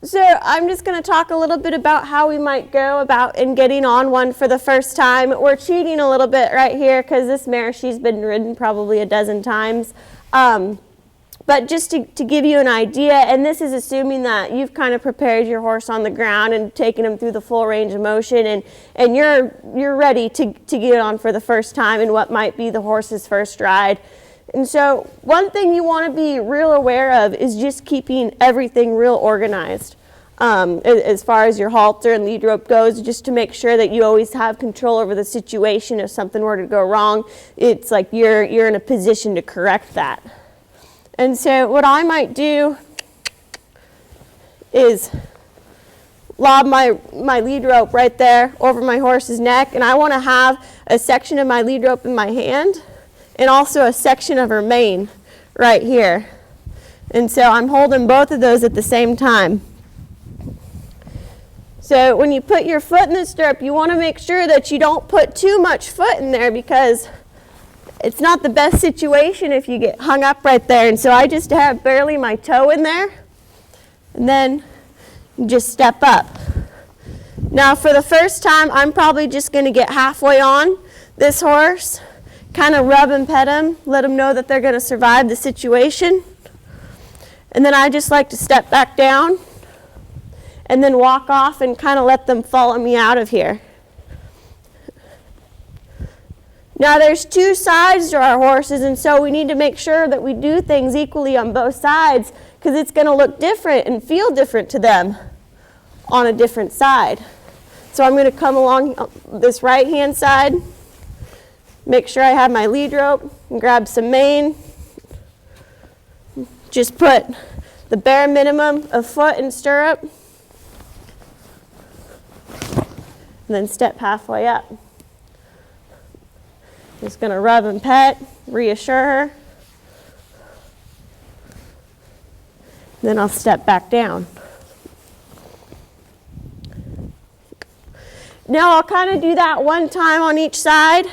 So I'm just going to talk a little bit about how we might go about in getting on one for the first time. We're cheating a little bit right here because this mare, she's been ridden probably a dozen times. But just to give you an idea, and this is assuming that you've kind of prepared your horse on the ground and taken him through the full range of motion, and you're ready to get on for the first time in what might be the horse's first ride. And so one thing you want to be real aware of is just keeping everything real organized. As far as your halter and lead rope goes, just to make sure that you always have control over the situation. If something were to go wrong, it's like you're in a position to correct that. And so what I might do is lob my lead rope right there over my horse's neck, and I want to have a section of my lead rope in my hand and also a section of her mane right here. And so I'm holding both of those at the same time. So when you put your foot in the stirrup, you want to make sure that you don't put too much foot in there, because it's not the best situation if you get hung up right there. And so I just have barely my toe in there, and then just step up. Now for the first time, I'm probably just going to get halfway on this horse, kind of rub and pet them, let them know that they're going to survive the situation. And then I just like to step back down and then walk off and kind of let them follow me out of here. Now there's two sides to our horses, and so we need to make sure that we do things equally on both sides, because it's going to look different and feel different to them on a different side. So I'm going to come along this right hand side, make sure I have my lead rope, and grab some mane. Just put the bare minimum of foot in stirrup, and then step halfway up. Just going to rub and pet, reassure her. Then I'll step back down. Now I'll kind of do that one time on each side,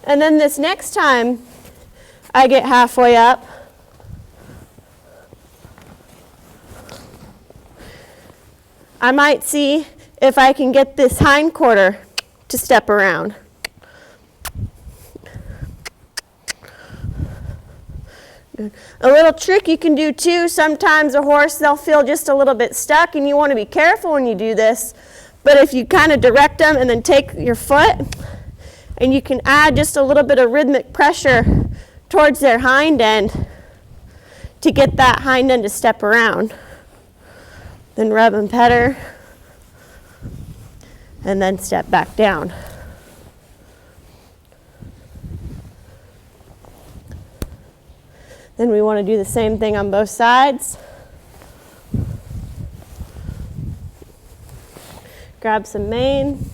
and then this next time I get halfway up, I might see if I can get this hind quarter to step around. A little trick you can do too, sometimes a horse, they'll feel just a little bit stuck, and you want to be careful when you do this. But if you kind of direct them and then take your foot, and you can add just a little bit of rhythmic pressure towards their hind end to get that hind end to step around. Then rub and pet her, and then step back down. Then we want to do the same thing on both sides. Grab some mane.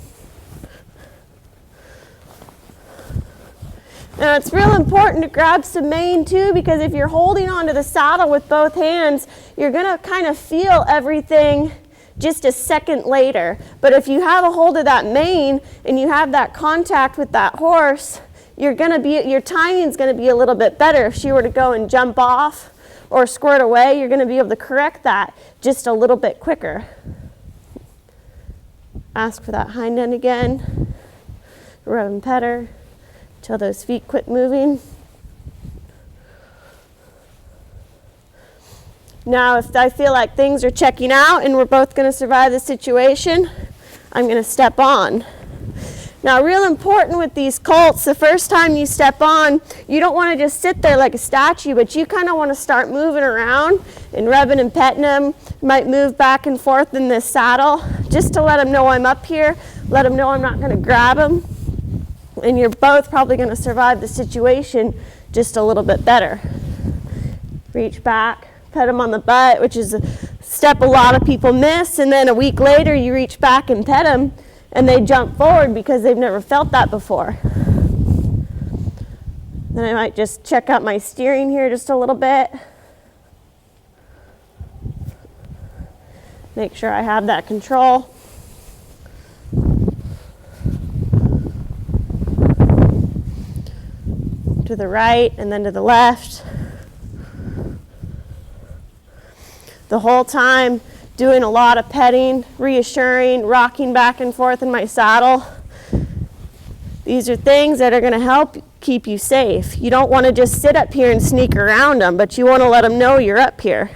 Now it's real important to grab some mane too, because if you're holding onto the saddle with both hands, you're going to kind of feel everything just a second later. But if you have a hold of that mane and you have that contact with that horse, your timing is going to be a little bit better. If she were to go and jump off or squirt away, you're going to be able to correct that just a little bit quicker. Ask for that hind end again. Rub and pet her till those feet quit moving. Now, if I feel like things are checking out and we're both going to survive the situation, I'm going to step on. Now, real important with these colts, the first time you step on, you don't want to just sit there like a statue, but you kind of want to start moving around and rubbing and petting them. You might move back and forth in this saddle just to let them know I'm up here, let them know I'm not going to grab them. And you're both probably going to survive the situation just a little bit better. Reach back, pet them on the butt, which is a step a lot of people miss, and then a week later you reach back and pet them, and they jump forward because they've never felt that before. Then I might just check out my steering here just a little bit. Make sure I have that control. To the right and then to the left. The whole time, doing a lot of petting, reassuring, rocking back and forth in my saddle. These are things that are going to help keep you safe. You don't want to just sit up here and sneak around them, but you want to let them know you're up here.